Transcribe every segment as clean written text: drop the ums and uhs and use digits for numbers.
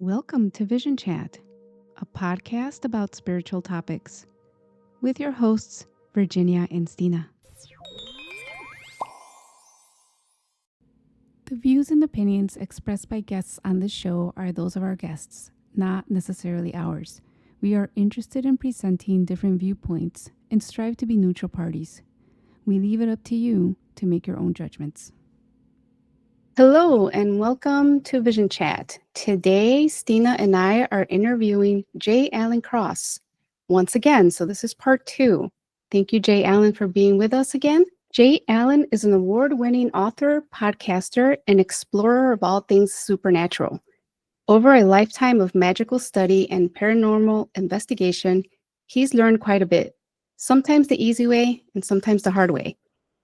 Welcome to Vision Chat, a podcast about spiritual topics, with your hosts, Virginia and Stina. The views and opinions expressed by guests on this show are those of our guests, not necessarily ours. We are interested in presenting different viewpoints and strive to be neutral parties. We leave it up to you to make your own judgments. Hello and welcome to Vision Chat. Today, Stina and I are interviewing J. Alan Cross once again. So this is part 2. Thank you, J. Alan, for being with us again. J. Alan is an award-winning author, podcaster, and explorer of all things supernatural. Over a lifetime of magical study and paranormal investigation, he's learned quite a bit, sometimes the easy way and sometimes the hard way.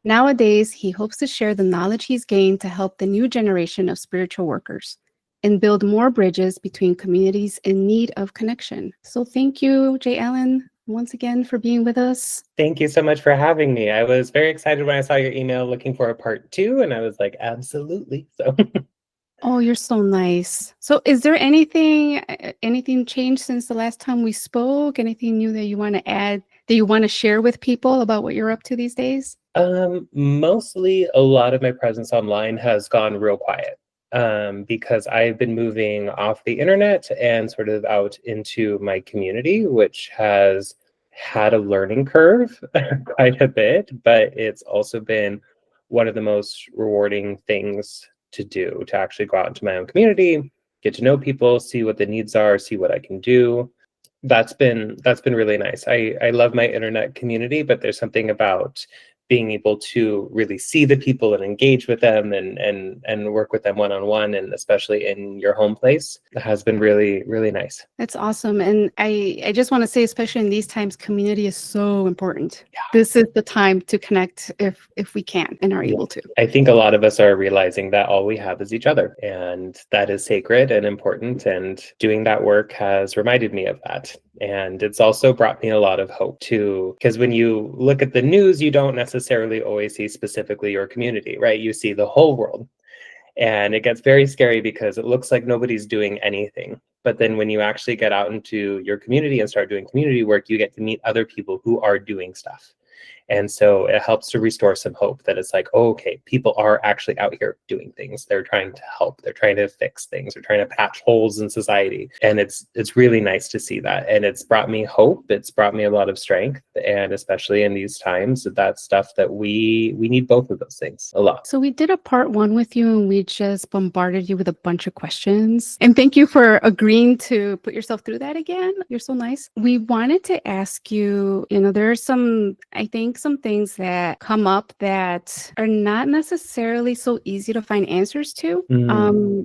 Nowadays, he hopes to share the knowledge he's gained to help the new generation of spiritual workers and build more bridges between communities in need of connection. So thank you, J. Alan, once again for being with us. Thank you so much for having me. I was very excited when I saw your email looking for a part 2, and I was like, absolutely. So. Oh, you're so nice. So is there anything changed since the last time we spoke? Anything new that you want to add, that you want to share with people about what you're up to these days? Mostly a lot of my presence online has gone real quiet because I've been moving off the internet and sort of out into my community, which has had a learning curve quite a bit, but it's also been one of the most rewarding things to do, to actually go out into my own community, get to know people, see what the needs are, see what I can do. That's been really nice. I love my internet community, but there's something about being able to really see the people and engage with them and work with them one-on-one, and especially in your home place, has been really, really nice. That's awesome. And I just want to say, especially in these times, community is so important. Yeah. This is the time to connect if we can and are able to. I think a lot of us are realizing that all we have is each other, and that is sacred and important, and doing that work has reminded me of that. And it's also brought me a lot of hope too, because when you look at the news, you don't necessarily always see specifically your community, right? You see the whole world. And it gets very scary because it looks like nobody's doing anything. But then when you actually get out into your community and start doing community work, you get to meet other people who are doing stuff. And so it helps to restore some hope that it's like, oh, okay, people are actually out here doing things. They're trying to help. They're trying to fix things. They're trying to patch holes in society. And it's really nice to see that. And it's brought me hope. It's brought me a lot of strength. And especially in these times, that's stuff that we need both of those things a lot. So we did a part 1 with you, and we just bombarded you with a bunch of questions. And thank you for agreeing to put yourself through that again. You're so nice. We wanted to ask you, there are some things that come up that are not necessarily so easy to find answers to.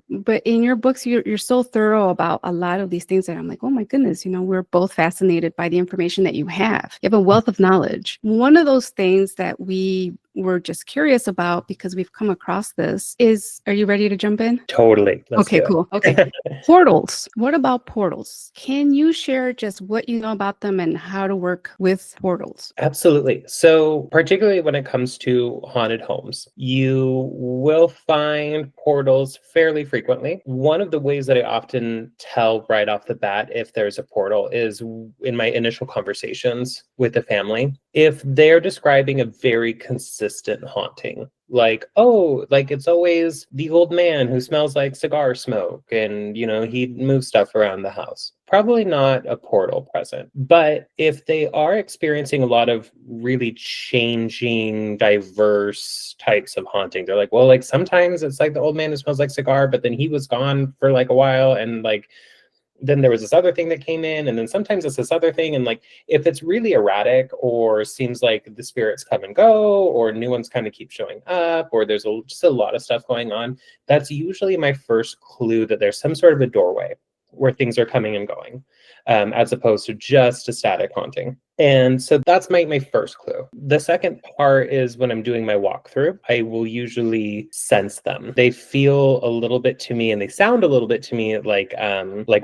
But in your books, you're so thorough about a lot of these things that I'm like, oh my goodness, we're both fascinated by the information that you have. You have a wealth of knowledge. One of those things that we were just curious about, because we've come across this, is, are you ready to jump in? Totally. Okay, cool. Okay. Portals. What about portals? Can you share just what you know about them and how to work with portals? Absolutely. So particularly when it comes to haunted homes, you will find portals fairly frequently. One of the ways that I often tell right off the bat if there's a portal is in my initial conversations with the family. If they're describing a very consistent haunting, like, oh, like it's always the old man who smells like cigar smoke and, he moves stuff around the house. Probably not a portal present. But if they are experiencing a lot of really changing, diverse types of haunting, they're like, well, like sometimes it's like the old man who smells like cigar, but then he was gone for like a while, and like then there was this other thing that came in, and then sometimes it's this other thing. And like, if it's really erratic or seems like the spirits come and go, or new ones kind of keep showing up, or there's just a lot of stuff going on, that's usually my first clue that there's some sort of a doorway where things are coming and going, as opposed to just a static haunting. And so that's my first clue. The second part is when I'm doing my walkthrough, I will usually sense them. They feel a little bit to me and they sound a little bit to me like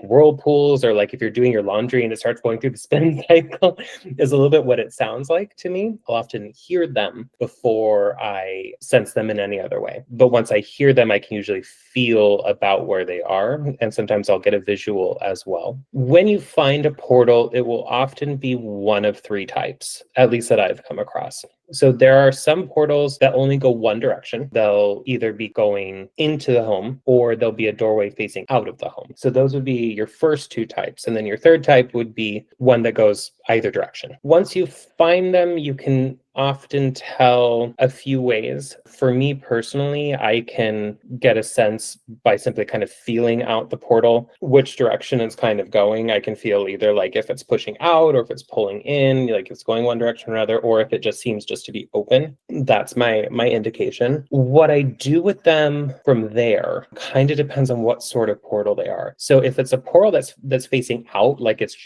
whirlpools, or like if you're doing your laundry and it starts going through the spin cycle is a little bit what it sounds like to me. I'll often hear them before I sense them in any other way. But once I hear them, I can usually feel about where they are. And sometimes I'll get a visual as well. When you find a portal, it will often be one of three types, at least that I've come across. So there are some portals that only go one direction. They'll either be going into the home or there'll be a doorway facing out of the home. So those would be your first two types. And then your third type would be one that goes either direction. Once you find them, you can often tell a few ways. For me personally, I can get a sense by simply kind of feeling out the portal, which direction it's kind of going. I can feel either like if it's pushing out or if it's pulling in, like it's going one direction or another, or if it just seems just to be open. That's my indication. What I do with them from there kind of depends on what sort of portal they are. So if it's a portal that's facing out, like it's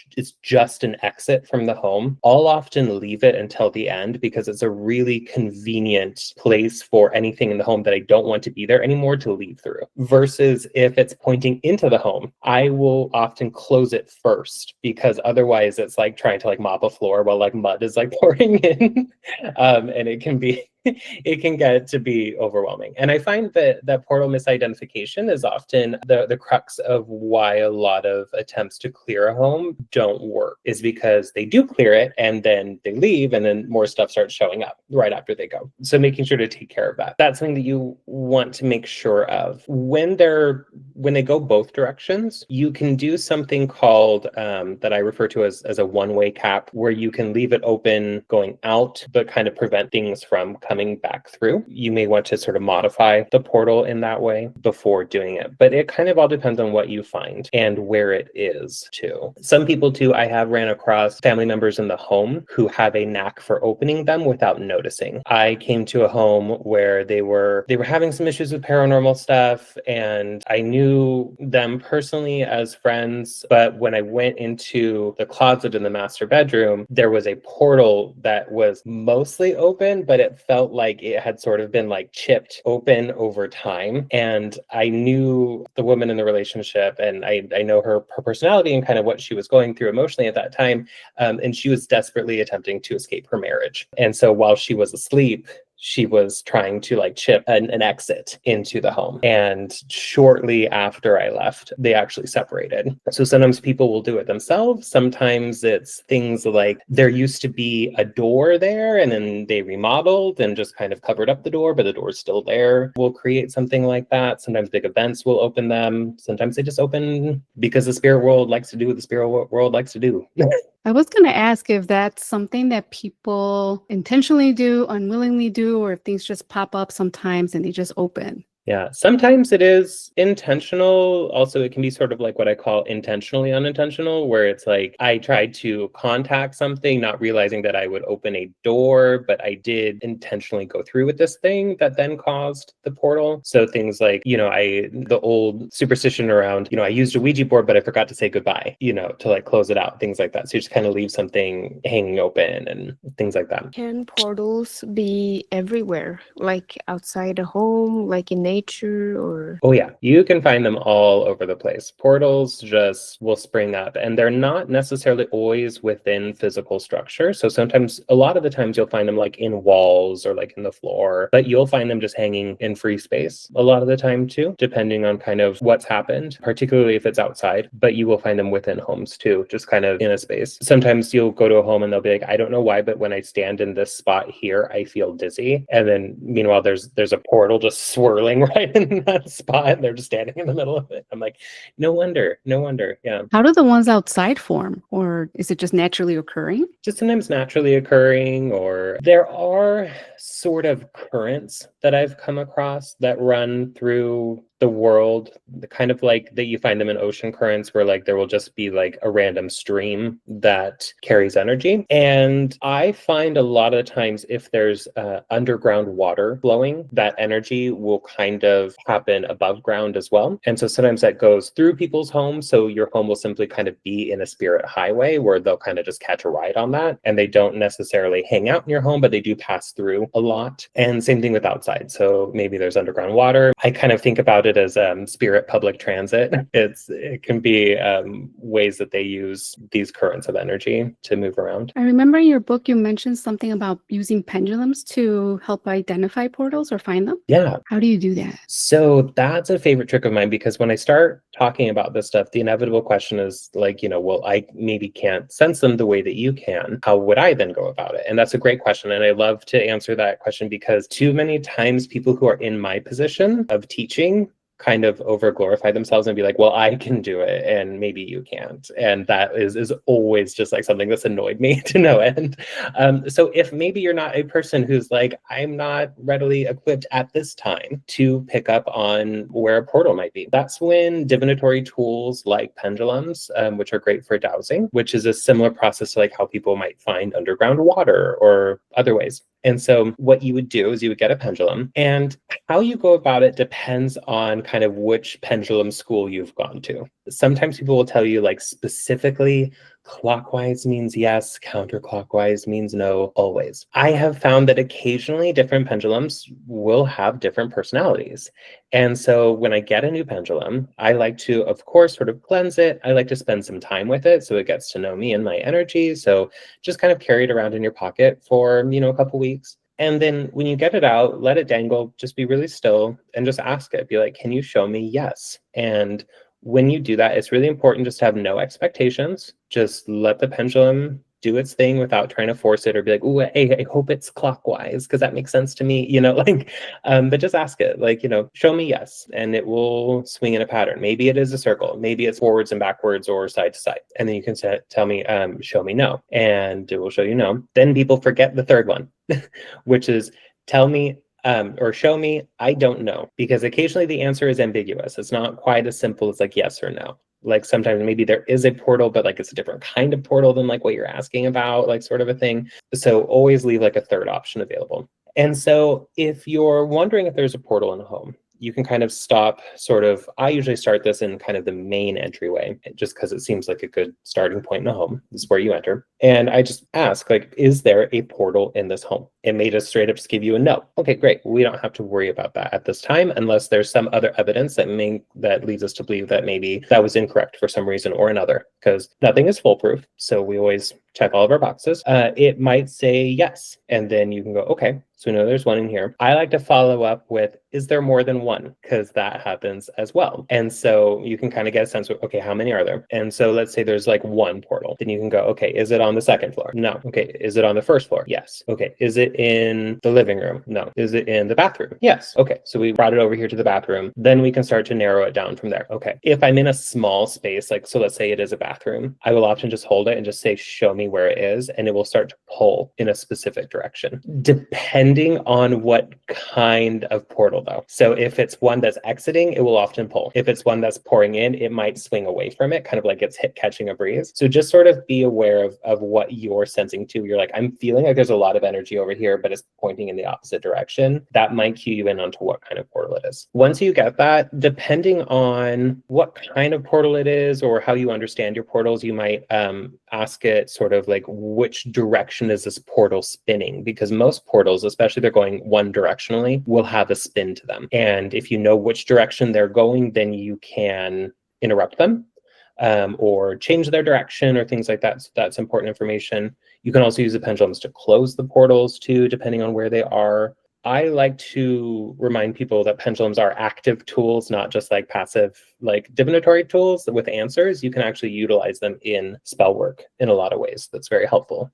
just an exit from the home, I'll often leave it until the end because it's a really convenient place for anything in the home that I don't want to be there anymore to leave through. Versus if it's pointing into the home, I will often close it first because otherwise it's like trying to like mop a floor while like mud is like pouring in. And it can get to be overwhelming. And I find that portal misidentification is often the crux of why a lot of attempts to clear a home don't work, is because they do clear it and then they leave and then more stuff starts showing up right after they go. So making sure to take care of that. That's something that you want to make sure of. When they go both directions, you can do something called that I refer to as a one-way cap, where you can leave it open going out, but kind of prevent things from coming back through. You may want to sort of modify the portal in that way before doing it. But it kind of all depends on what you find and where it is too. Some people too, I have ran across family members in the home who have a knack for opening them without noticing. I came to a home where they were having some issues with paranormal stuff, and I knew them personally as friends, but when I went into the closet in the master bedroom, there was a portal that was mostly open, but it felt like it had sort of been like chipped open over time. And I knew the woman in the relationship, and I know her personality and kind of what she was going through emotionally at that time. And she was desperately attempting to escape her marriage. And so while she was asleep, she was trying to like chip an exit into the home. And shortly after I left, they actually separated. So sometimes people will do it themselves. Sometimes it's things like there used to be a door there and then they remodeled and just kind of covered up the door, but the door's still there. We'll create something like that. Sometimes big events will open them. Sometimes they just open because the spirit world likes to do what the spirit world likes to do. I was going to ask if that's something that people intentionally do, unwillingly do, or if things just pop up sometimes and they just open. Yeah, sometimes it is intentional. Also, it can be sort of like what I call intentionally unintentional, where it's like I tried to contact something, not realizing that I would open a door, but I did intentionally go through with this thing that then caused the portal. So things like, the old superstition around, I used a Ouija board, but I forgot to say goodbye, to like close it out, things like that. So you just kind of leave something hanging open and things like that. Can portals be everywhere, like outside a home, like in nature, or? Oh yeah, you can find them all over the place. Portals just will spring up, and they're not necessarily always within physical structure. So sometimes, a lot of the times, you'll find them like in walls or like in the floor, but you'll find them just hanging in free space a lot of the time too, depending on kind of what's happened, particularly if it's outside. But you will find them within homes too, just kind of in a space. Sometimes you'll go to a home and they'll be like, I don't know why, but when I stand in this spot here, I feel dizzy. And then meanwhile, there's a portal just swirling right in that spot, and they're just standing in the middle of it. I'm like, no wonder. Yeah. How do the ones outside form? Or is it just naturally occurring? Just sometimes naturally occurring, or there are sort of currents that I've come across that run through the world, kind of like that you find them in ocean currents where like there will just be like a random stream that carries energy. And I find a lot of the times if there's underground water flowing, that energy will kind of happen above ground as well. And so sometimes that goes through people's homes. So your home will simply kind of be in a spirit highway where they'll kind of just catch a ride on that. And they don't necessarily hang out in your home, but they do pass through a lot. And same thing with outside. So maybe there's underground water. I kind of think about it as spirit public transit. It can be ways that they use these currents of energy to move around. I remember in your book you mentioned something about using pendulums to help identify portals or find them. Yeah. How do you do that? So that's a favorite trick of mine, because when I start talking about this stuff, the inevitable question is like, well, I maybe can't sense them the way that you can. How would I then go about it? And that's a great question. And I love to answer that question because too many times people who are in my position of teaching kind of over glorify themselves and be like, well, I can do it and maybe you can't. And that is always just like something that's annoyed me to no end. So if maybe you're not a person who's like, I'm not readily equipped at this time to pick up on where a portal might be, that's when divinatory tools like pendulums, which are great for dowsing, which is a similar process to like how people might find underground water or other ways. And so what you would do is you would get a pendulum, and how you go about it depends on kind of which pendulum school you've gone to. Sometimes people will tell you like specifically clockwise means yes, counterclockwise means no, always. I have found that occasionally different pendulums will have different personalities. And so when I get a new pendulum, I like to, of course, sort of cleanse it. I like to spend some time with it so it gets to know me and my energy. So just kind of carry it around in your pocket for, a couple weeks. And then when you get it out, let it dangle, just be really still and just ask it. Be like, can you show me yes? And when you do that, it's really important just to have no expectations. Just let the pendulum do its thing without trying to force it or be like, oh, hey, I hope it's clockwise because that makes sense to me, but just ask it, like, show me yes, and it will swing in a pattern. Maybe it is a circle, maybe it's forwards and backwards or side to side. And then you can tell me, show me no, and it will show you no. Then people forget the third one, which is tell me or show me, I don't know, because occasionally the answer is ambiguous. It's not quite as simple as like yes or no. Like sometimes maybe there is a portal, but like it's a different kind of portal than like what you're asking about, like sort of a thing. So always leave like a third option available. And so if you're wondering if there's a portal in a home, you can kind of stop I usually start this in kind of the main entryway, just because it seems like a good starting point in a home. This is where you enter. And I just ask, like, is there a portal in this home? It may just straight up just give you a no. Okay, great. We don't have to worry about that at this time, unless there's some other evidence that leads us to believe that maybe that was incorrect for some reason or another, because nothing is foolproof. So we always check all of our boxes. It might say yes. And then you can go, okay, so we know there's one in here. I like to follow up with, is there more than one? Because that happens as well. And so you can kind of get a sense of, okay, how many are there? And so let's say there's like one portal. Then you can go, okay, is it on the second floor? No. Okay, is it on the first floor? Yes. Okay, is it in the living room? No. Is it in the bathroom? Yes. Okay, so we brought it over here to the bathroom. Then we can start to narrow it down from there. Okay, if I'm in a small space, like, so let's say it is a bathroom, I will often just hold it and just say, show me where it is, and it will start to pull in a specific direction, depending on what kind of portal though. So if it's one that's exiting, it will often pull. If it's one that's pouring in, it might swing away from it, kind of like it's catching a breeze. So just sort of be aware of what you're sensing too. You're like, I'm feeling like there's a lot of energy over here, but it's pointing in the opposite direction. That might cue you in onto what kind of portal it is. Once you get that, depending on what kind of portal it is or how you understand your portals, you might ask it sort of like, which direction is this portal spinning? Because most portals, especially they're going one directionally, will have a spin to them. And if you know which direction they're going, then you can interrupt them or change their direction or things like that. So that's important information. You can also use the pendulums to close the portals too, depending on where they are. I like to remind people that pendulums are active tools, not just like passive, like divinatory tools with answers. You can actually utilize them in spell work in a lot of ways. That's very helpful.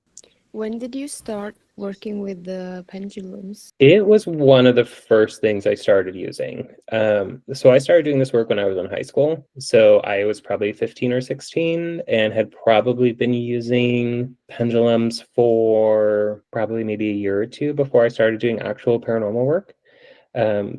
When did you start working with the pendulums? It was one of the first things I started using. So I started doing this work when I was in high school. So I was probably 15 or 16 and had probably been using pendulums for probably maybe a year or two before I started doing actual paranormal work.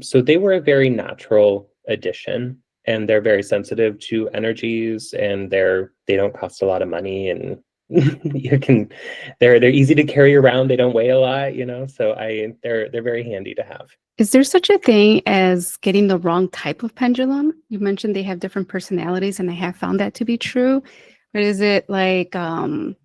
So they were a very natural addition, and they're very sensitive to energies, and they don't cost a lot of money, and you can they're easy to carry around. They don't weigh a lot, so they're very handy to have. Is there such a thing as getting the wrong type of pendulum? You mentioned they have different personalities, and I have found that to be true. But is it like,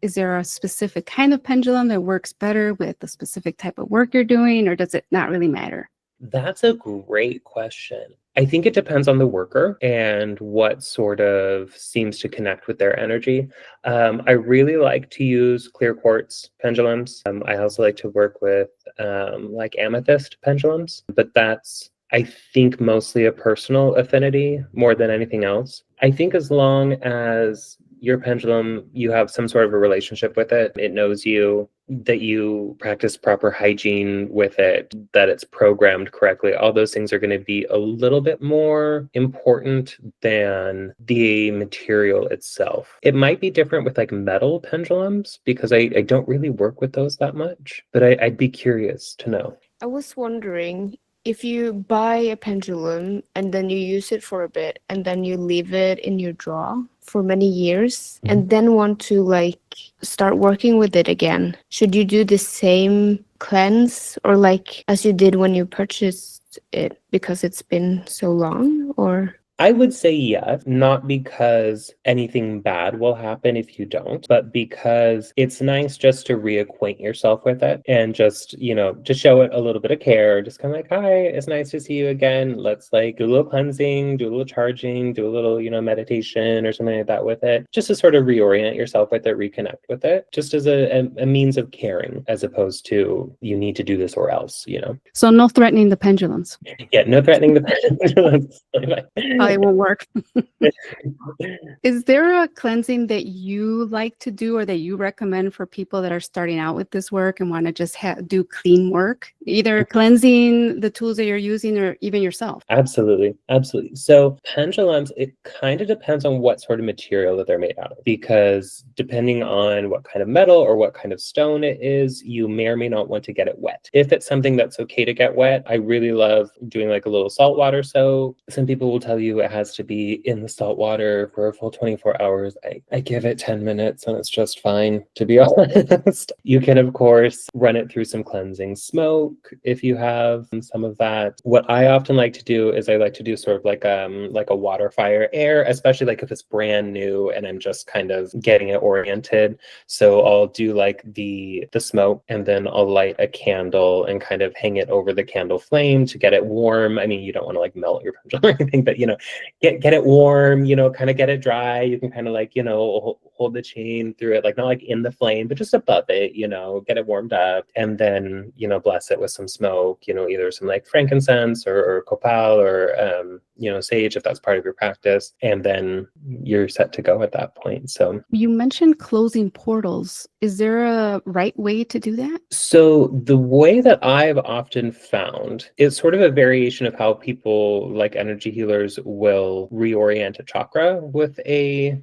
is there a specific kind of pendulum that works better with the specific type of work you're doing, or does it not really matter? That's a great question. I think it depends on the worker and what sort of seems to connect with their energy. I really like to use clear quartz pendulums. I also like to work with like amethyst pendulums, but that's, I think, mostly a personal affinity more than anything else. I think as long as your pendulum, you have some sort of a relationship with it, it knows you, that you practice proper hygiene with it, that it's programmed correctly, all those things are going to be a little bit more important than the material itself. It might be different with like metal pendulums because I don't really work with those that much, but I'd be curious to know. I was wondering if you buy a pendulum and then you use it for a bit and then you leave it in your drawer for many years and then want to like start working with it again, should you do the same cleanse or like as you did when you purchased it because it's been so long, or? I would say yes, not because anything bad will happen if you don't, but because it's nice just to reacquaint yourself with it and just, to show it a little bit of care. Just kind of like, hi, it's nice to see you again. Let's like do a little cleansing, do a little charging, do a little, meditation or something like that with it, just to sort of reorient yourself with it, reconnect with it, just as a means of caring, as opposed to you need to do this or else. So no threatening the pendulums. Yeah, no threatening the pendulums. Probably won't work. Is there a cleansing that you like to do or that you recommend for people that are starting out with this work and want to just do clean work, either cleansing the tools that you're using or even yourself? Absolutely. Absolutely. So pendulums, it kind of depends on what sort of material that they're made out of, because depending on what kind of metal or what kind of stone it is, you may or may not want to get it wet. If it's something that's okay to get wet, I really love doing like a little saltwater soak. Some people will tell you it has to be in the salt water for a full 24 hours. I give it 10 minutes and it's just fine, to be honest. You can, of course, run it through some cleansing smoke if you have some of that. What I often like to do is I like to do sort of like a water, fire, air, especially like if it's brand new and I'm just kind of getting it oriented. So I'll do like the smoke, and then I'll light a candle and kind of hang it over the candle flame to get it warm. I mean, you don't want to like melt your pendulum or anything, but get it warm, kind of get it dry. You can kind of like, hold the chain through it, like not like in the flame, but just above it, get it warmed up, and then, bless it with some smoke, either some like frankincense or copal or, sage, if that's part of your practice. And then you're set to go at that point. So You mentioned closing portals. Is there a right way to do that? So the way that I've often found is sort of a variation of how people like energy healers will reorient a chakra with a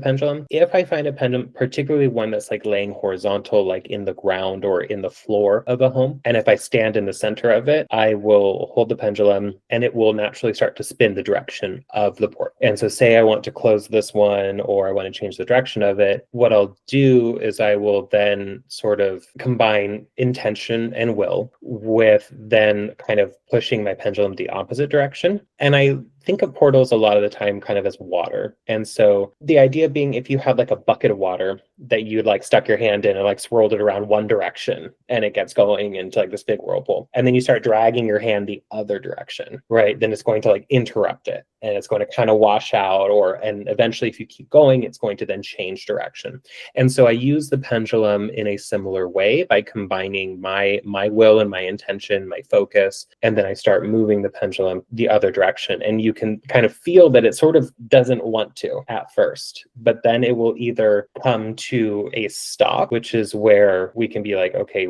pendulum. If I find a pendulum, particularly one that's like laying horizontal, like in the ground or in the floor of a home, and if I stand in the center of it, I will hold the pendulum and it will naturally start to spin the direction of the port. And so say I want to close this one or I want to change the direction of it, what I'll do is I will then sort of combine intention and will with then kind of pushing my pendulum the opposite direction. And I think of portals a lot of the time kind of as water. And so the idea being, if you had like a bucket of water that you'd like stuck your hand in and like swirled it around one direction and it gets going into like this big whirlpool, and then you start dragging your hand the other direction, right? Then it's going to like interrupt it and it's going to kind of wash out, and eventually if you keep going, it's going to then change direction. And so I use the pendulum in a similar way by combining my will and my intention, my focus, and then I start moving the pendulum the other direction. And you can kind of feel that it sort of doesn't want to at first, but then it will either come to a stop, which is where we can be like, okay,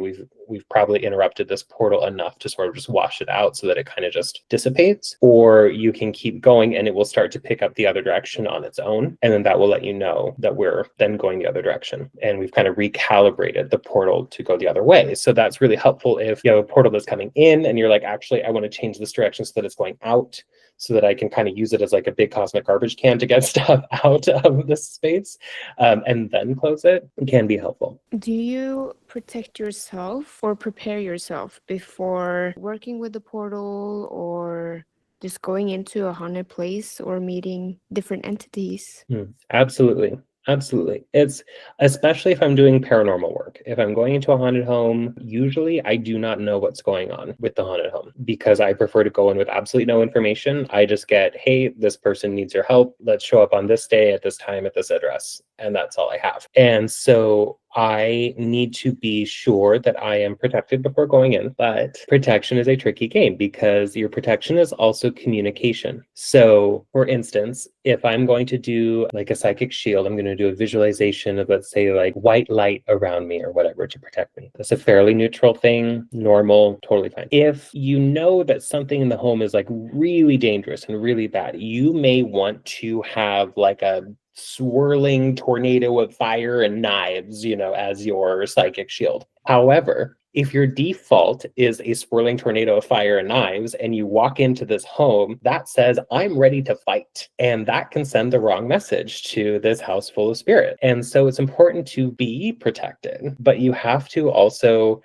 we've probably interrupted this portal enough to sort of just wash it out so that it kind of just dissipates. Or you can keep going and it will start to pick up the other direction on its own. And then that will let you know that we're then going the other direction. And we've kind of recalibrated the portal to go the other way. So that's really helpful if you have a portal that's coming in and you're like, actually, I want to change this direction so that it's going out, so that I can kind of use it as like a big cosmic garbage can to get stuff out of this space, and then close it. It can be helpful. Do you protect yourself or prepare yourself before working with the portal or just going into a haunted place or meeting different entities? Absolutely. Absolutely. It's especially if I'm doing paranormal work. If I'm going into a haunted home, usually I do not know what's going on with the haunted home because I prefer to go in with absolutely no information. I just get, hey, this person needs your help. Let's show up on this day at this time at this address. And that's all I have. And so I need to be sure that I am protected before going in. But protection is a tricky game because your protection is also communication. So, for instance, if I'm going to do like a psychic shield, I'm going to do a visualization of, let's say, like white light around me or whatever to protect me. That's a fairly neutral thing, normal, totally fine. If you know that something in the home is like really dangerous and really bad, you may want to have like a swirling tornado of fire and knives, as your psychic shield. However, if your default is a swirling tornado of fire and knives and you walk into this home, that says, I'm ready to fight. And that can send the wrong message to this house full of spirit. And so it's important to be protected, but you have to also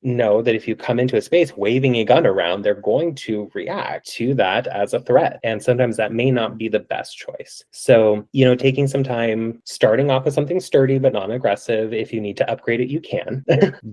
know that if you come into a space waving a gun around, they're going to react to that as a threat. And sometimes that may not be the best choice. So, taking some time, starting off with something sturdy but non-aggressive. If you need to upgrade it, you can.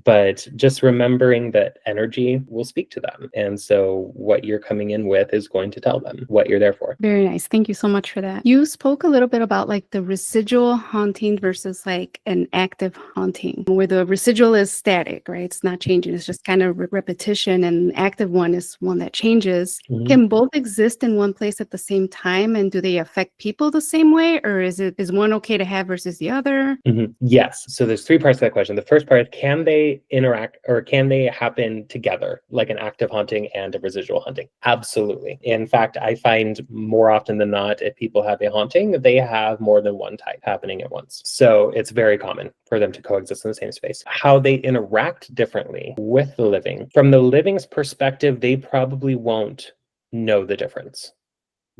But just remembering that energy will speak to them. And so what you're coming in with is going to tell them what you're there for. Very nice. Thank you so much for that. You spoke a little bit about like the residual haunting versus like an active haunting, where the residual is static, right? It's not changing. It's just kind of repetition, and the active one is one that changes. Mhm. Can both exist in one place at the same time, and do they affect people the same way, or is one okay to have versus the other? Yes. So there's three parts to that question. The first part, can they interact or can they happen together, like an active haunting and a residual haunting? Absolutely. In fact, I find more often than not, if people have a haunting, they have more than one type happening at once. So it's very common for them to coexist in the same space. How they interact differently with the living. From the living's perspective, they probably won't know the difference.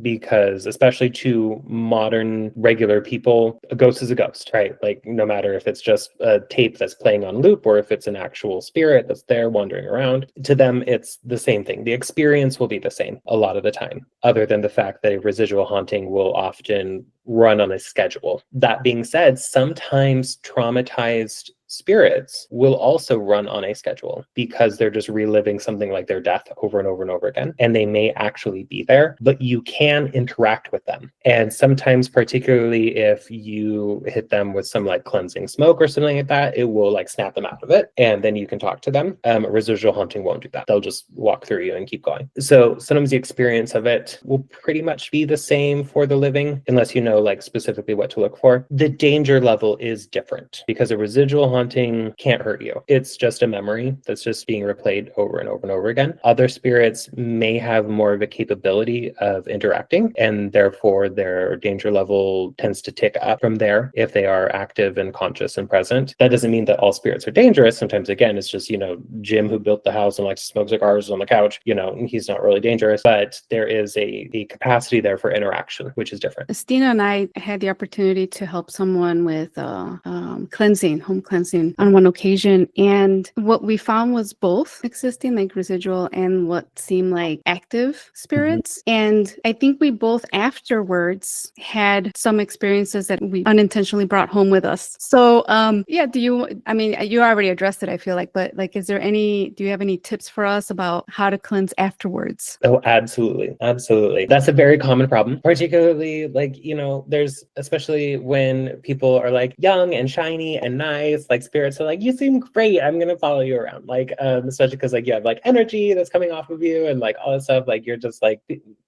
Because especially to modern regular people, a ghost is a ghost, right? Like no matter if it's just a tape that's playing on loop or if it's an actual spirit that's there wandering around, to them it's the same thing. The experience will be the same a lot of the time, other than the fact that a residual haunting will often run on a schedule. That being said, sometimes traumatized spirits will also run on a schedule because they're just reliving something like their death over and over and over again. And they may actually be there, but you can interact with them. And sometimes, particularly if you hit them with some like cleansing smoke or something like that, it will like snap them out of it. And then you can talk to them. Residual haunting won't do that. They'll just walk through you and keep going. So sometimes the experience of it will pretty much be the same for the living, unless you know like specifically what to look for. The danger level is different because a residual haunting can't hurt you. It's just a memory that's just being replayed over and over and over again. Other spirits may have more of a capability of interacting, and therefore their danger level tends to tick up from there if they are active and conscious and present. That doesn't mean that all spirits are dangerous. Sometimes, again, it's just, Jim who built the house and likes to smoke cigars on the couch, he's not really dangerous, but there is a capacity there for interaction, which is different. Stina and I had the opportunity to help someone with cleansing, home cleansing on one occasion. And what we found was both existing, like residual and what seemed like active spirits. And I think we both afterwards had some experiences that we unintentionally brought home with us. So you already addressed it, I feel like, but like, do you have any tips for us about how to cleanse afterwards? Oh, absolutely. Absolutely. That's a very common problem, particularly like, there's, especially when people are like young and shiny and nice, like spirits are like, you seem great, I'm gonna follow you around. Like, especially because like you have like energy that's coming off of you and like all that stuff. Like you're just like,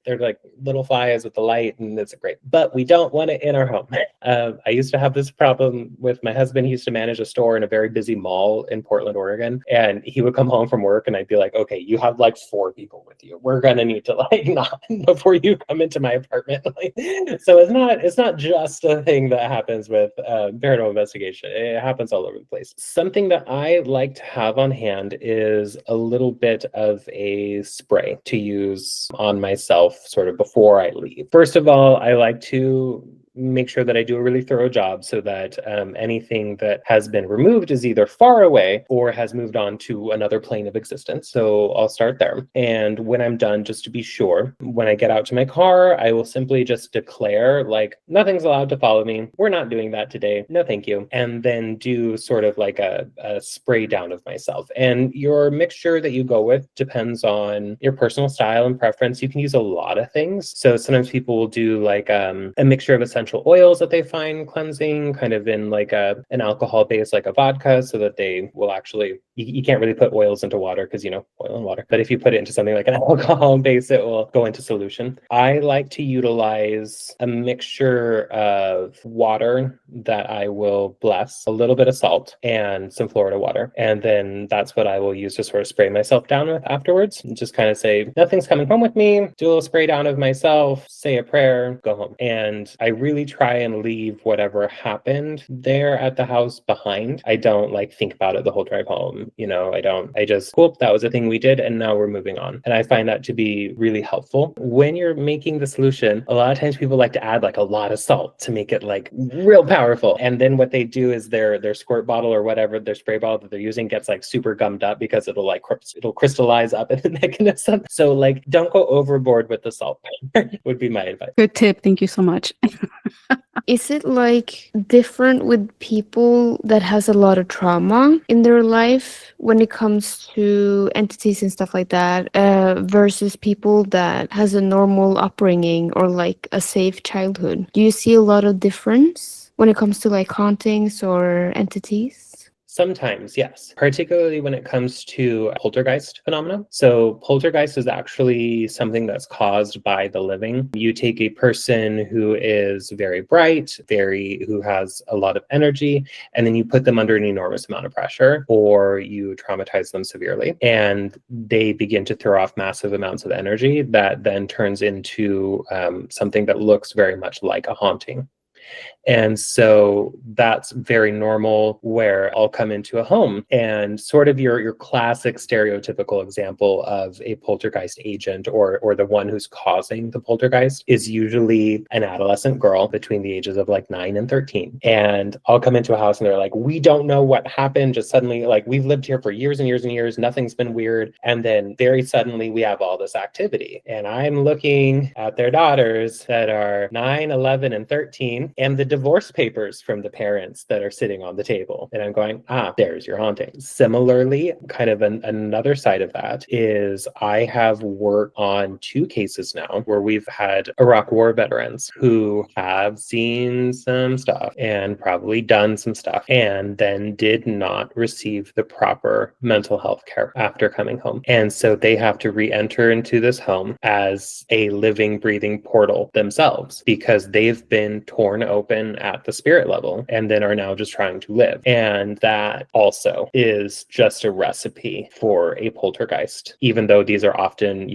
they're like little flies with the light, and it's great. But we don't want it in our home. I used to have this problem with my husband. He used to manage a store in a very busy mall in Portland, Oregon, and he would come home from work, and I'd be like, okay, you have like 4 people with you. We're gonna need to like not before you come into my apartment. Like, so it's not just a thing that happens with paranormal investigation. It happens all over the place. Something that I like to have on hand is a little bit of a spray to use on myself sort of before I leave. First of all, I like to make sure that I do a really thorough job so that anything that has been removed is either far away or has moved on to another plane of existence. So I'll start there. And when I'm done, just to be sure, when I get out to my car, I will simply just declare like, nothing's allowed to follow me. We're not doing that today. No, thank you. And then do sort of like a spray down of myself. And your mixture that you go with depends on your personal style and preference. You can use a lot of things. So sometimes people will do like a mixture of essential oils that they find cleansing, kind of in like an alcohol base, like a vodka, so that they will actually, you can't really put oils into water because, you know, oil and water. But if you put it into something like an alcohol base, it will go into solution. I like to utilize a mixture of water that I will bless, a little bit of salt, and some Florida water. And then that's what I will use to sort of spray myself down with afterwards. And just kind of say, nothing's coming home with me, do a little spray down of myself, say a prayer, go home. And I really try and leave whatever happened there at the house behind. I don't like think about it the whole drive home. You know, I just, cool, that was a thing we did and now we're moving on. And I find that to be really helpful. When you're making the solution, a lot of times people like to add like a lot of salt to make it like real powerful. And then what they do is their squirt bottle or whatever, their spray bottle that they're using gets like super gummed up because it'll crystallize up in the mechanism. So like, don't go overboard with the salt would be my advice. Good tip. Thank you so much. Is it like different with people that has a lot of trauma in their life when it comes to entities and stuff like that, versus people that has a normal upbringing or like a safe childhood? Do you see a lot of difference when it comes to like hauntings or entities? Sometimes, yes, particularly when it comes to poltergeist phenomena. So poltergeist is actually something that's caused by the living. You take a person who is very bright, who has a lot of energy, and then you put them under an enormous amount of pressure, or you traumatize them severely, and they begin to throw off massive amounts of energy that then turns into something that looks very much like a haunting. And so that's very normal, where I'll come into a home and sort of your classic stereotypical example of a poltergeist agent or the one who's causing the poltergeist is usually an adolescent girl between the ages of like 9 and 13. And I'll come into a house and they're like, we don't know what happened. Just suddenly, like, we've lived here for years and years and years. Nothing's been weird. And then very suddenly we have all this activity. And I'm looking at their daughters that are 9, 11, and 13, and the divorce papers from the parents that are sitting on the table. And I'm going, there's your haunting. Similarly, kind of another side of that is I have worked on 2 cases now where we've had Iraq War veterans who have seen some stuff and probably done some stuff and then did not receive the proper mental health care after coming home. And so they have to re-enter into this home as a living, breathing portal themselves because they've been torn open at the spirit level and then are now just trying to live. And that also is just a recipe for a poltergeist, even though these are often,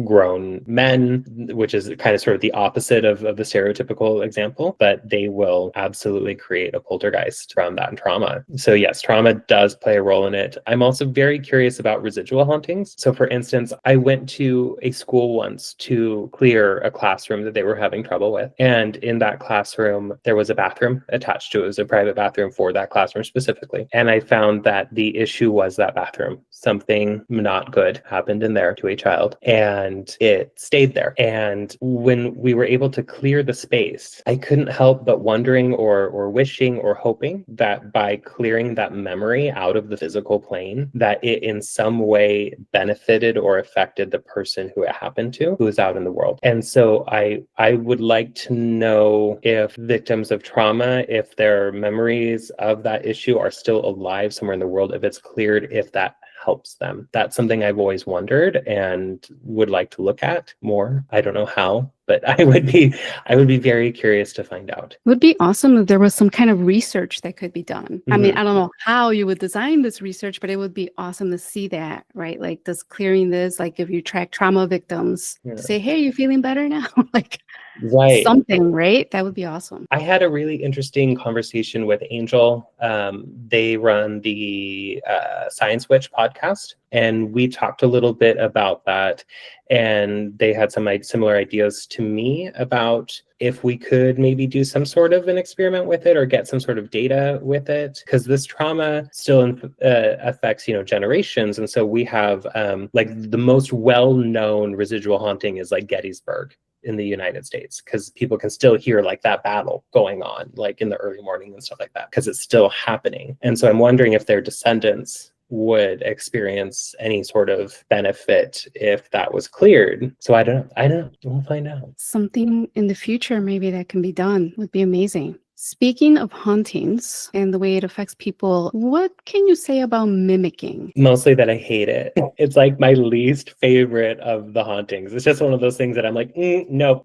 grown men, which is kind of sort of the opposite of the stereotypical example, but they will absolutely create a poltergeist from that trauma. So yes, trauma does play a role in it. I'm also very curious about residual hauntings. So for instance, I went to a school once to clear a classroom that they were having trouble with. And in that classroom, there was a bathroom attached to it. It was a private bathroom for that classroom specifically. And I found that the issue was that bathroom. Something not good happened in there to a child and it stayed there. And when we were able to clear the space, I couldn't help but wondering or wishing or hoping that by clearing that memory out of the physical plane, that it in some way benefited or affected the person who it happened to, who was out in the world. And so I would like to know if victims of trauma, if their memories of that issue are still alive somewhere in the world, if it's cleared, if that helps them. That's something I've always wondered and would like to look at more. I don't know how, but I would be very curious to find out. It would be awesome if there was some kind of research that could be done. I mean, I don't know how you would design this research, but it would be awesome to see that, right? Like this clearing this, like if you track trauma victims, say, hey, you feeling better now? Like something, right? That would be awesome. I had a really interesting conversation with Angel. They run the Science Witch podcast, and we talked a little bit about that. And they had some similar ideas to me about if we could maybe do some sort of an experiment with it or get some sort of data with it, because this trauma still affects, generations. And so we have like the most well-known residual haunting is like Gettysburg in the United States, because people can still hear like that battle going on like in the early morning and stuff like that, because it's still happening. And so I'm wondering if their descendants would experience any sort of benefit if that was cleared. So I don't know. We'll find out. Something in the future maybe that can be done would be amazing. Speaking of hauntings and the way it affects people, what can you say about mimicking? Mostly that I hate it. It's like my least favorite of the hauntings. It's just one of those things that I'm like, no,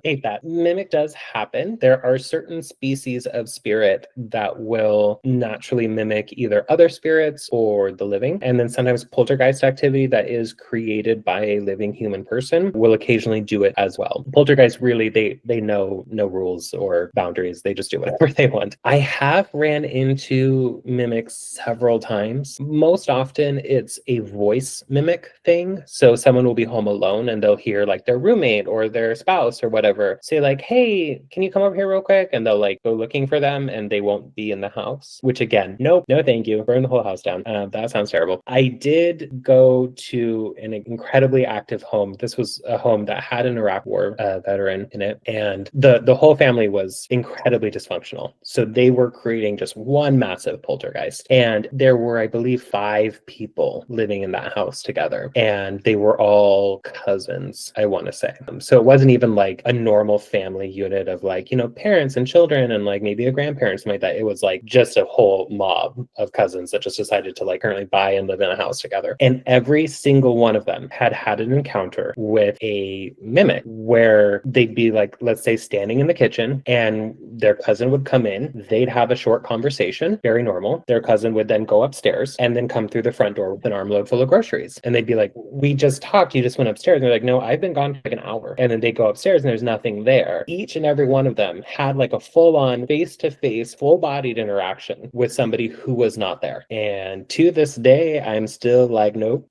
hate that. Mimic does happen. There are certain species of spirit that will naturally mimic either other spirits or the living. And then sometimes poltergeist activity that is created by a living human person will occasionally do it as well. Poltergeist really, they know no rules or boundaries. They just do whatever they want. I have ran into mimics several times. Most often it's a voice mimic thing. So someone will be home alone and they'll hear like their roommate or their spouse or whatever say like, hey, can you come over here real quick? And they'll like go looking for them and they won't be in the house, which again, nope, no thank you. Burn the whole house down. That sounds terrible. I did go to an incredibly active home. This was a home that had an Iraq War veteran in it. And the whole family was incredibly dysfunctional. So they were creating just one massive poltergeist. And there were, I believe, 5 people living in that house together. And they were all cousins, I want to say. So it wasn't even like a normal family unit of like, parents and children and like maybe a grandparent, something like that. It was like just a whole mob of cousins that just decided to like currently buy and live in a house together. And every single one of them had an encounter with a mimic where they'd be like, let's say, standing in the kitchen and their cousin would come in, they'd have a short conversation, very normal. Their cousin would then go upstairs and then come through the front door with an armload full of groceries. And they'd be like, we just talked, you just went upstairs. And they're like, no, I've been gone for like an hour. And then they go upstairs and there's nothing there. Each and every one of them had like a full-on face-to-face, full-bodied interaction with somebody who was not there. And to this day, I'm still like, nope.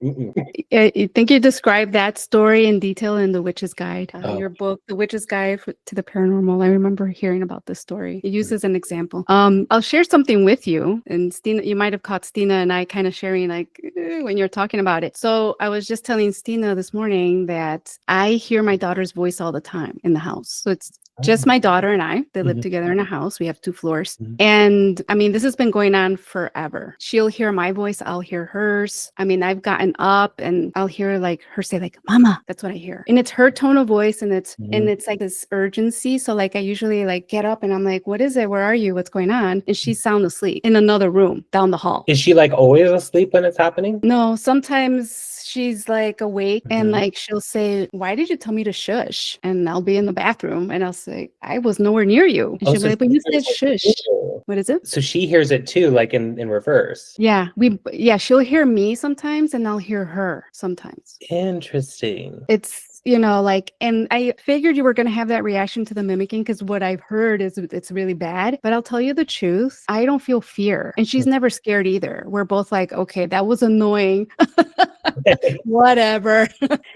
I think you described that story in detail in The Witch's Guide, your book, The Witch's Guide to the Paranormal. I remember hearing about this story. It uses an example. I'll share something with you, and Stina, you might have caught Stina and I kind of sharing like when you're talking about it. So I was just telling Stina this morning that I hear my daughter's voice all the time in the house. So it's just my daughter and I. They live together in a house. We have 2 floors. And I mean, this has been going on forever. She'll hear my voice. I'll hear hers. I mean, I've gotten up and I'll hear like her say like, Mama, that's what I hear. And it's her tone of voice. And it's like this urgency. So like, I usually like get up and I'm like, what is it? Where are you? What's going on? And she's sound asleep in another room down the hall. Is she like always asleep when it's happening? No, sometimes she's like awake and like she'll say, why did you tell me to shush? And I'll be in the bathroom and I'll say, I was nowhere near you. And she'll be like, but you said shush. What is it? So she hears it too, like in reverse. Yeah, she'll hear me sometimes and I'll hear her sometimes. Interesting. It's like, and I figured you were going to have that reaction to the mimicking because what I've heard is it's really bad. But I'll tell you the truth, I don't feel fear. And she's never scared either. We're both like, okay, that was annoying. Whatever.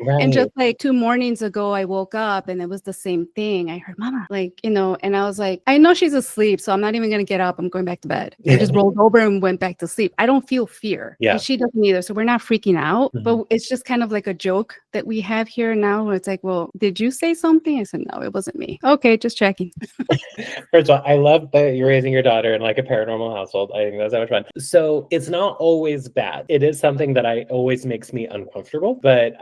Right. And just like 2 mornings ago, I woke up and it was the same thing. I heard Mama, like, and I was like, I know she's asleep, so I'm not even going to get up. I'm going back to bed. I just rolled over and went back to sleep. I don't feel fear. Yeah. And she doesn't either. So we're not freaking out, but it's just kind of like a joke that we have here now where it's like, well, did you say something? I said, no, it wasn't me. Okay, just checking. First of all, I love that you're raising your daughter in like a paranormal household. I think that's so much fun. So it's not always bad. It is something that I always makes me uncomfortable, but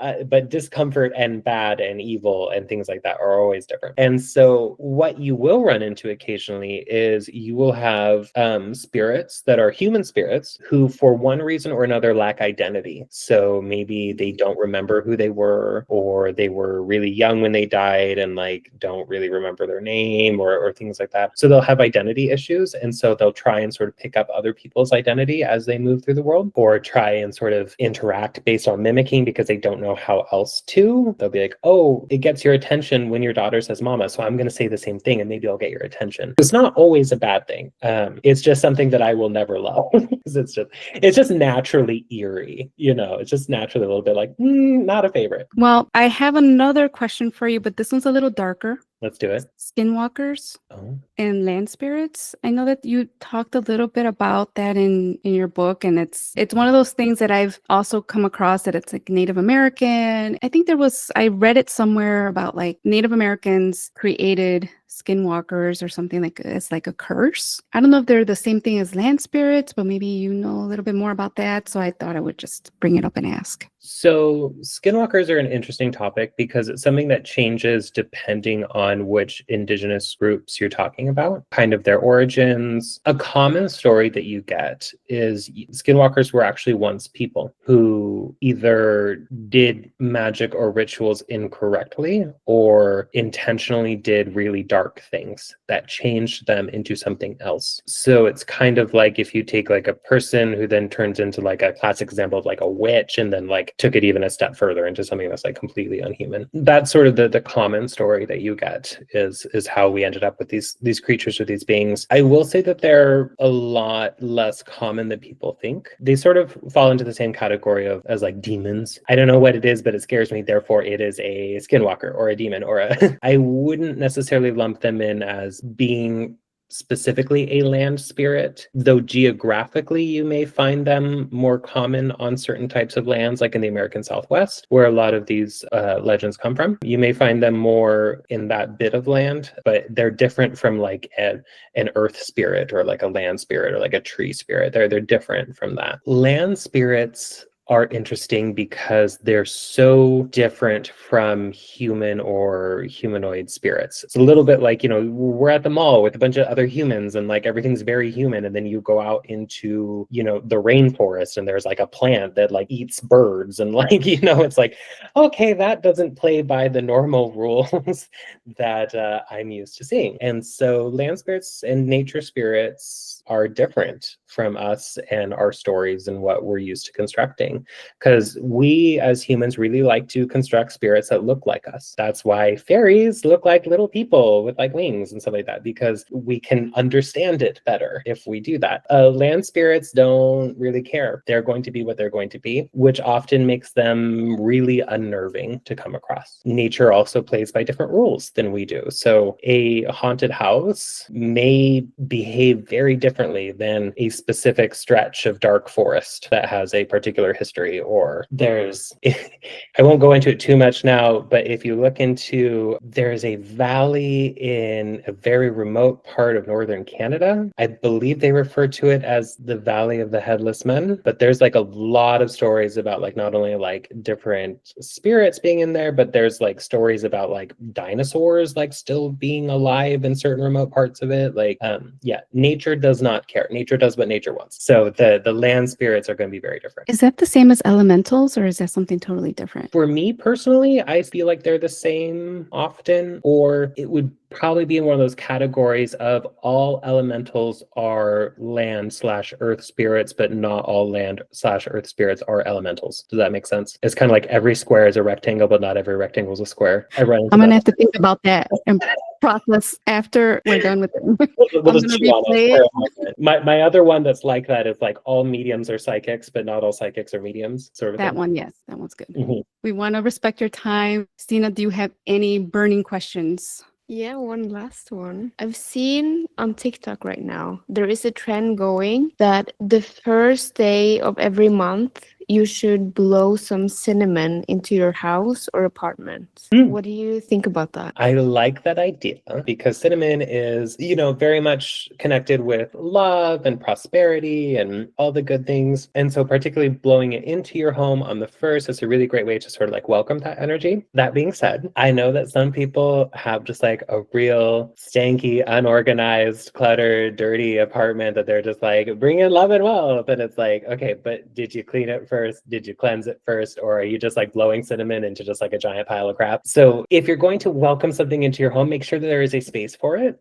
discomfort and bad and evil and things like that are always different. And so what you will run into occasionally is you will have spirits that are human spirits who, for one reason or another, lack identity. So maybe they don't remember who they were, or they were really young when they died and like don't really remember their name or things like that. So they'll have identity issues. And so they'll try and sort of pick up other people's identity as they move through the world, or try and sort of interact based on mimicking because they don't know how else to. They'll be like, oh, it gets your attention when your daughter says mama, so I'm going to say the same thing and maybe I'll get your attention. It's not always a bad thing. It's just something that I will never love because it's just naturally eerie. It's just naturally a little bit like, not a favorite. Well, I have another question for you, but this one's a little darker. Let's do it. Skinwalkers Oh. and land spirits. I know that you talked a little bit about that in your book, and it's one of those things that I've also come across, that it's like Native American. I think I read it somewhere about like Native Americans created skinwalkers or something, like it's like a curse. I don't know if they're the same thing as land spirits, but maybe you know a little bit more about that. So I thought I would just bring it up and ask. So skinwalkers are an interesting topic because it's something that changes depending on which indigenous groups you're talking about, kind of their origins. A common story that you get is skinwalkers were actually once people who either did magic or rituals incorrectly or intentionally did really dark things that changed them into something else. So it's kind of like if you take like a person who then turns into like a classic example of like a witch and then like took it even a step further into something that's like completely unhuman. That's sort of the common story that you get is how we ended up with these creatures or these beings. I will say that they're a lot less common than people think. They sort of fall into the same category as like demons. I don't know what it is, but it scares me. Therefore, it is a skinwalker or a demon or I wouldn't necessarily lump them in as being specifically a land spirit, though geographically you may find them more common on certain types of lands, like in the American Southwest, where a lot of these legends come from. You may find them more in that bit of land, but they're different from like an earth spirit or like a land spirit or like a tree spirit. They're different from that. Land spirits are interesting because they're so different from human or humanoid spirits. It's a little bit like, we're at the mall with a bunch of other humans and like everything's very human. And then you go out into, the rainforest and there's like a plant that like eats birds and like, it's like, okay, that doesn't play by the normal rules that I'm used to seeing. And so land spirits and nature spirits are different from us and our stories and what we're used to constructing, because we as humans really like to construct spirits that look like us. That's why fairies look like little people with like wings and stuff like that, because we can understand it better if we do that. Land spirits don't really care. They're going to be what they're going to be, which often makes them really unnerving to come across. Nature also plays by different rules than we do. So a haunted house may behave very differently than a specific stretch of dark forest that has a particular history. Or there's, I won't go into it too much now, but if you look into, there's a valley in a very remote part of northern Canada. I believe they refer to it as the Valley of the Headless Men, but there's like a lot of stories about like not only like different spirits being in there, but there's like stories about like dinosaurs like still being alive in certain remote parts of it. Like, yeah, nature does not care. Nature does what nature wants. So the land spirits are going to be very different. Is that the same as elementals, or is that something totally different? For me personally, I feel like they're the same often, or it would probably be in one of those categories of all elementals are land/earth spirits, but not all land/earth spirits are elementals. Does that make sense? It's kind of like every square is a rectangle, but not every rectangle is a square. I'm going to have to think about that and process after we're done with it. We'll I'm just going to chew on replay it. My other one that's like that is like all mediums are psychics, but not all psychics are mediums. Sort of that thing. one. Yes, that one's good. Mm-hmm. We want to respect your time. Stina, do you have any burning questions? Yeah, one last one. I've seen on TikTok right now, there is a trend going that the first day of every month, you should blow some cinnamon into your house or apartment. What do you think about that? I like that idea because cinnamon is, very much connected with love and prosperity and all the good things. And so particularly blowing it into your home on the first is a really great way to sort of like welcome that energy. That being said, I know that some people have just like a real stanky, unorganized, cluttered, dirty apartment that they're just like, bring in love and wealth. And it's like, okay, but did you clean it first? Did you cleanse it first? Or are you just like blowing cinnamon into just like a giant pile of crap? So if you're going to welcome something into your home, make sure that there is a space for it,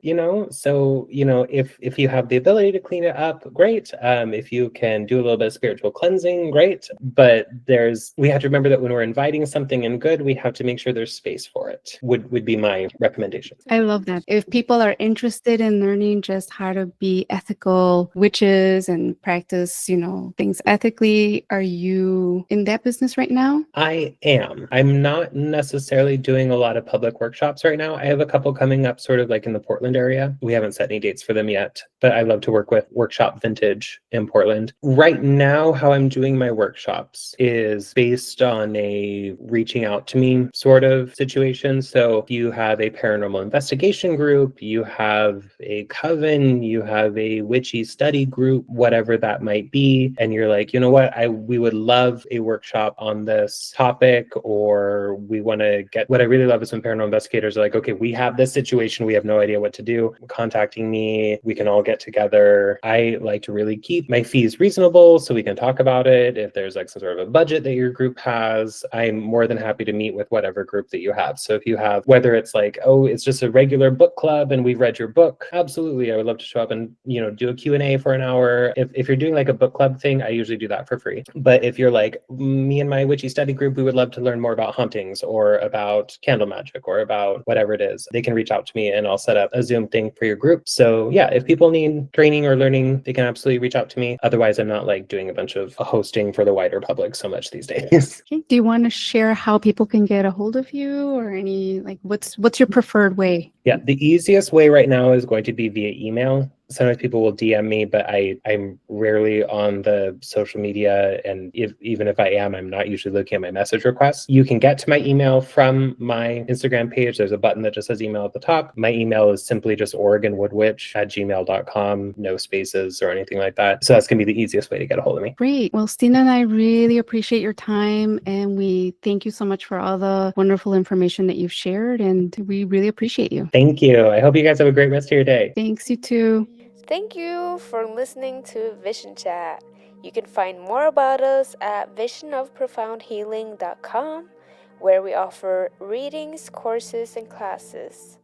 So, if you have the ability to clean it up, great. If you can do a little bit of spiritual cleansing, great. But we have to remember that when we're inviting something in good, we have to make sure there's space for it, would be my recommendation. I love that. If people are interested in learning just how to be ethical witches and practice, things ethically, are you in that business right now? I am. I'm not necessarily doing a lot of public workshops right now. I have a couple coming up sort of like in the Portland area. We haven't set any dates for them yet, but I love to work with Workshop Vintage in Portland. Right now, how I'm doing my workshops is based on a reaching out to me sort of situation. So if you have a paranormal investigation group, you have a coven, you have a witchy study group, whatever that might be, and you're like, you know what, we would love a workshop on this topic, or we want to get, what I really love is when paranormal investigators are like, okay, we have this situation, we have no idea what to do, contacting me, we can all get together. I like to really keep my fees reasonable so we can talk about it. If there's like some sort of a budget that your group has, I'm more than happy to meet with whatever group that you have. So if you have, whether it's like, oh, it's just a regular book club and we've read your book, absolutely, I would love to show up and, do a Q&A for an hour. If you're doing like a book club thing, I usually do that for free. But if you're like, me and my witchy study group, we would love to learn more about hauntings or about candle magic or about whatever it is, they can reach out to me and I'll set up a Zoom thing for your group. So yeah, if people need training or learning, they can absolutely reach out to me. Otherwise, I'm not like doing a bunch of hosting for the wider public so much these days. Okay. Do you want to share how people can get a hold of you, or any, like, what's your preferred way? Yeah, the easiest way right now is going to be via email. Sometimes people will DM me, but I'm rarely on the social media. And even if I am, I'm not usually looking at my message requests. You can get to my email from my Instagram page. There's a button that just says email at the top. My email is simply just oregonwoodwitch@gmail.com, no spaces or anything like that. So that's going to be the easiest way to get a hold of me. Great. Well, Stina and I really appreciate your time, and we thank you so much for all the wonderful information that you've shared, and we really appreciate you. Thank you. I hope you guys have a great rest of your day. Thanks, you too. Thank you for listening to Vision Chat. You can find more about us at visionofprofoundhealing.com, where we offer readings, courses, and classes.